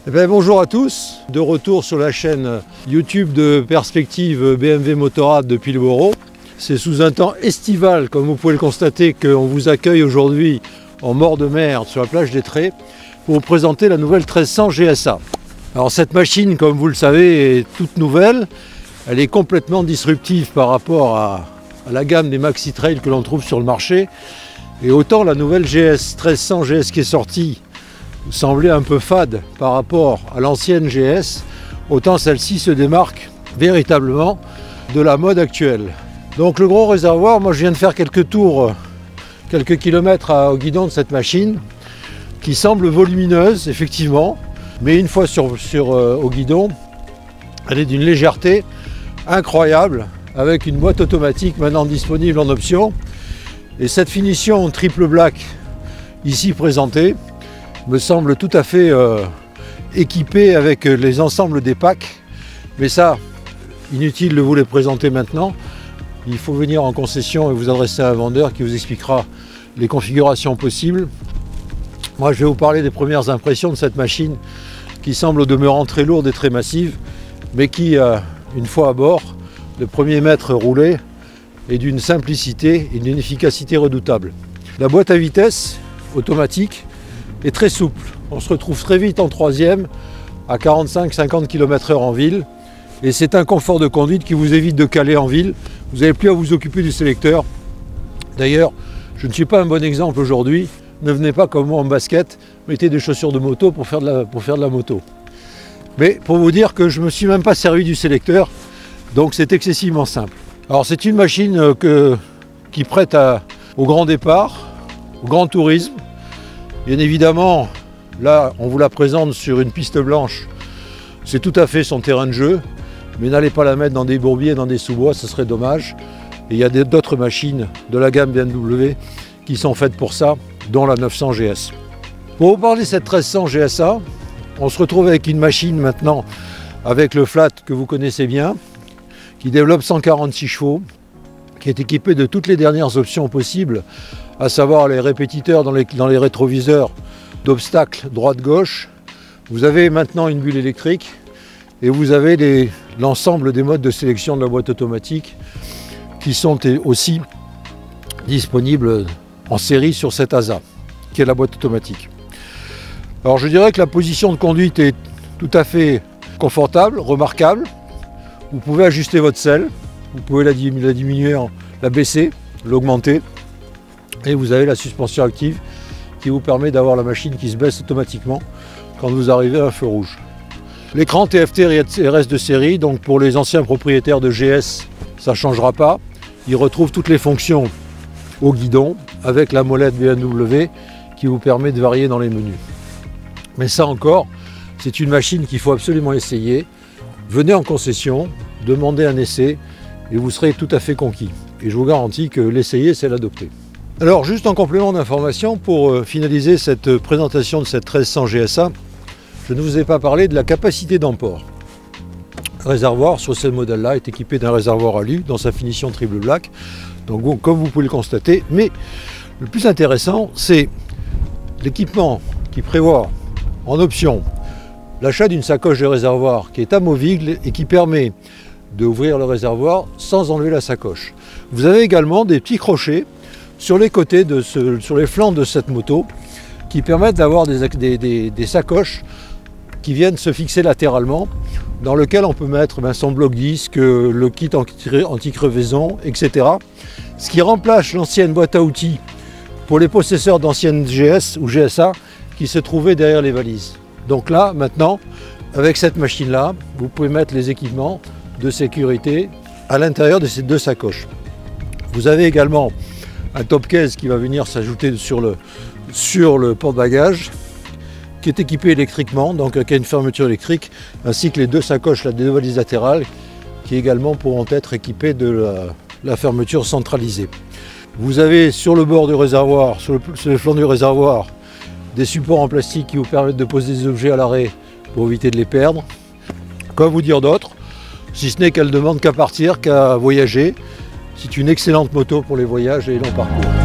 Eh bien, bonjour à tous, de retour sur la chaîne YouTube de Perspective BMW Motorrad depuis le Boreau. C'est sous un temps estival, comme vous pouvez le constater, qu'on vous accueille aujourd'hui en bord de mer sur la plage d'Étré pour vous présenter la nouvelle 1300 GSA. Alors cette machine, comme vous le savez, est toute nouvelle. Elle est complètement disruptive par rapport à la gamme des Maxi Trail que l'on trouve sur le marché. Et autant la nouvelle 1300 GS qui est sortie semblait un peu fade par rapport à l'ancienne GS, autant celle-ci se démarque véritablement de la mode actuelle. Donc le gros réservoir, moi je viens de faire quelques tours, quelques kilomètres au guidon de cette machine, qui semble volumineuse effectivement, mais une fois au guidon, elle est d'une légèreté incroyable, avec une boîte automatique maintenant disponible en option. Et cette finition triple black ici présentée me semble tout à fait équipée avec les ensembles des packs. Mais ça, inutile de vous les présenter maintenant. Il faut venir en concession et vous adresser à un vendeur qui vous expliquera les configurations possibles. Moi, je vais vous parler des premières impressions de cette machine qui semble au demeurant très lourde et très massive, mais qui, une fois à bord, le premier mètre roulé, est d'une simplicité et d'une efficacité redoutable. La boîte à vitesse automatique est très souple. On se retrouve très vite en troisième à 45-50 km/h en ville, et c'est un confort de conduite qui vous évite de caler en ville. Vous n'avez plus à vous occuper du sélecteur. D'ailleurs, je ne suis pas un bon exemple aujourd'hui. Ne venez pas comme moi en basket, mettez des chaussures de moto pour faire de la moto. Mais pour vous dire que je ne me suis même pas servi du sélecteur, donc c'est excessivement simple. Alors c'est une machine qui prête au grand départ, au grand tourisme. Bien évidemment, là on vous la présente sur une piste blanche, c'est tout à fait son terrain de jeu, mais n'allez pas la mettre dans des bourbiers, dans des sous-bois, ce serait dommage. Et il y a d'autres machines de la gamme BMW qui sont faites pour ça, dont la 900 GS. Pour vous parler de cette 1300 GSA, on se retrouve avec une machine maintenant avec le flat que vous connaissez bien, qui développe 146 chevaux, qui est équipé de toutes les dernières options possibles, à savoir les répétiteurs dans les rétroviseurs d'obstacles droite-gauche. Vous avez maintenant une bulle électrique et vous avez l'ensemble des modes de sélection de la boîte automatique qui sont aussi disponibles en série sur cette ASA, qui est la boîte automatique. Alors je dirais que la position de conduite est tout à fait confortable, remarquable. Vous pouvez ajuster votre selle, vous pouvez la diminuer, la baisser, l'augmenter. Et vous avez la suspension active qui vous permet d'avoir la machine qui se baisse automatiquement quand vous arrivez à un feu rouge. L'écran TFT reste de série, donc pour les anciens propriétaires de GS, ça ne changera pas. Ils retrouvent toutes les fonctions au guidon avec la molette BMW qui vous permet de varier dans les menus. Mais ça encore, c'est une machine qu'il faut absolument essayer. Venez en concession, demandez un essai et vous serez tout à fait conquis. Et je vous garantis que l'essayer, c'est l'adopter. Alors juste en complément d'information, pour finaliser cette présentation de cette 1300 GSA, je ne vous ai pas parlé de la capacité d'emport. Le réservoir sur ce modèle-là est équipé d'un réservoir alu dans sa finition triple black, donc bon, comme vous pouvez le constater. Mais le plus intéressant, c'est l'équipement qui prévoit en option l'achat d'une sacoche de réservoir qui est amovible et qui permet d'ouvrir le réservoir sans enlever la sacoche. Vous avez également des petits crochets sur les côtés, sur les flancs de cette moto, qui permettent d'avoir des sacoches qui viennent se fixer latéralement, dans lequel on peut mettre son bloc-disque, le kit anti-crevaison, etc. Ce qui remplace l'ancienne boîte à outils pour les possesseurs d'anciennes GS ou GSA qui se trouvaient derrière les valises. Donc là, maintenant, avec cette machine-là, vous pouvez mettre les équipements de sécurité à l'intérieur de ces deux sacoches. Vous avez également un top case qui va venir s'ajouter sur le porte-bagages, qui est équipé électriquement, donc avec une fermeture électrique, ainsi que les deux sacoches, les deux valises latérales, qui également pourront être équipées de la fermeture centralisée. Vous avez sur le bord du réservoir, sur le flanc du réservoir, des supports en plastique qui vous permettent de poser des objets à l'arrêt pour éviter de les perdre. Quoi vous dire d'autre, si ce n'est qu'elle ne demande qu'à partir, qu'à voyager. C'est une excellente moto pour les voyages et les longs parcours.